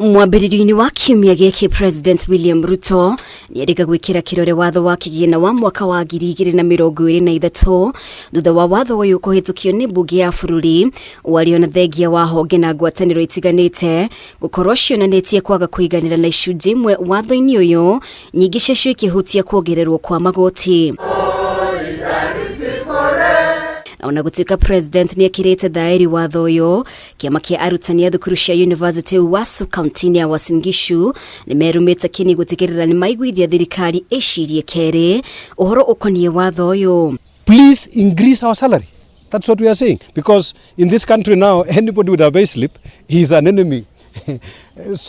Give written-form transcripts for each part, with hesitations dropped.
Mwambĩrĩrio-inĩ wa kiumia gĩkĩ President William Ruto nĩerĩga gwĩkĩra kĩrore watho wa kĩgĩna wa mwaka wa 2023 thutha wa watho ũyũ kũhĩtũkio nĩ mbunge ya bũrũri wario na thengia wa honge na ngwatanĩro itiganĩte gũkorwo cionanĩtie kwaga kũiganĩra na icunjĩ imwe watho-inĩ ũyũ nyingĩ ciacio ikĩhutia kuongererwo kwa magoti. Ona gũtuĩka President nĩekĩrĩte thaĩri watho ũyũ, kĩama kĩa arutani a thukuru cia University UASU kaunti-inĩ ya UASIN GISHU nĩmerumĩte kĩni gũtigĩrĩra nĩmaiguithia thirikari ĩcirie kerĩ ũhoro ũkoniĩ watho ũyũ. Please increase our salary. That's what we are saying. Because in this country now, anybody with a pay slip, he is an enemy.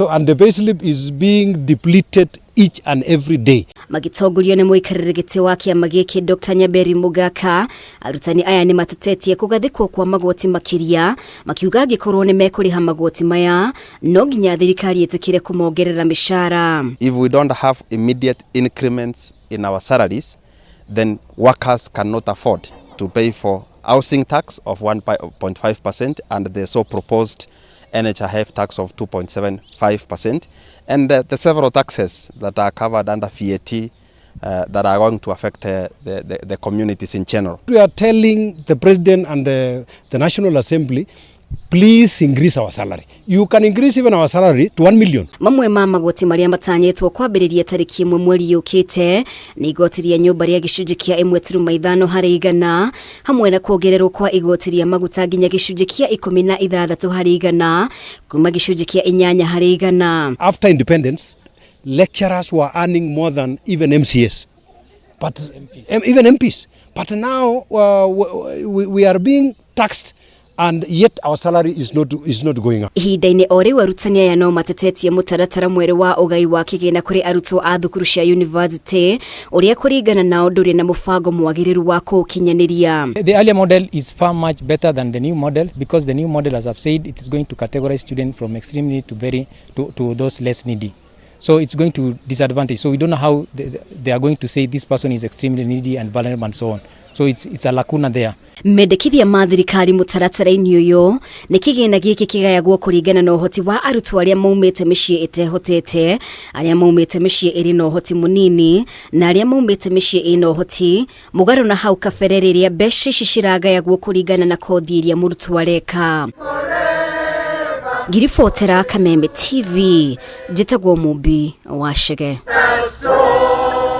And the pay slip is being depleted each and every day. Magitongorio nĩ mũikarĩri gĩtĩ wa kĩama gĩkĩ Dr. Nyaberi MWAKA, arutani aya nĩmatetetie kugathikwo kwa magoti MAKIRIA, makiuga angĩkorwo nĩmekũrĩha magoti maya, no nginya thirikari ĩtĩkĩre kumongerera mĩcara. If we don't have immediate increments in our salaries, then workers cannot afford to pay for housing tax of 1.5% and the so proposed NHIF tax of 2.75%, and the several taxes that are covered under VAT that are going to affect the communities in general. We are telling the President and the National Assembly, please increase our salary. You can increase even our salary to 1 million. Mamwe ma magoti maria matanyetwo kwambĩrĩria tarĩki 1 mweri ũkĩte nĩ igoti rĩa nyũmba rĩa gĩcunjĩ kĩa 1.5 harĩ igana hamwe na kuongererwo kwa igoti rĩa maguta nginya gĩcunjĩ kĩa 16 harĩ igana kuma gĩcunjĩ kĩa 8 harĩ igana. After independence, lecturers were earning more than even MCS, but even MPs. But now we are being taxed, and yet our salary is not going up. Ihinda-inĩ o rĩu arutani aya no matetetie mũtaratara mwerũ wa ũgai wa kĩgĩna kũrĩ arutwo a thukuru cia university ũrĩa kũringana nao ndũrĩ na mũbango mwagĩrĩru wa kũũkinyanĩria. The earlier model is far much better than the new model, because the new model, as I've said, it is going to categorize students from extreme need to those less needy. So it's going to disadvantage. So we don't know how they are going to say this person is extremely needy and vulnerable and so on. So it's a lacuna there. Mendekithia ma thirikari mũtaratara-inĩ ũyũ nĩ kĩgĩna gĩkĩ kĩgayagwo kũringana na ũhoti wa arutwo arĩa maumĩte mĩciĩ ĩtehotete, arĩa maumĩte mĩciĩ ĩrĩ na ũhoti mũnini na arĩa maumĩte mĩciĩ ĩna ũhoti, mũgarũ na hau kabere rĩrĩa mbeca ici ciragayagwo kũringana na kothi iria mũrutwo areka. Ngiribotera Kamembe TV, njĩtagwo Mũmbi wa Shege.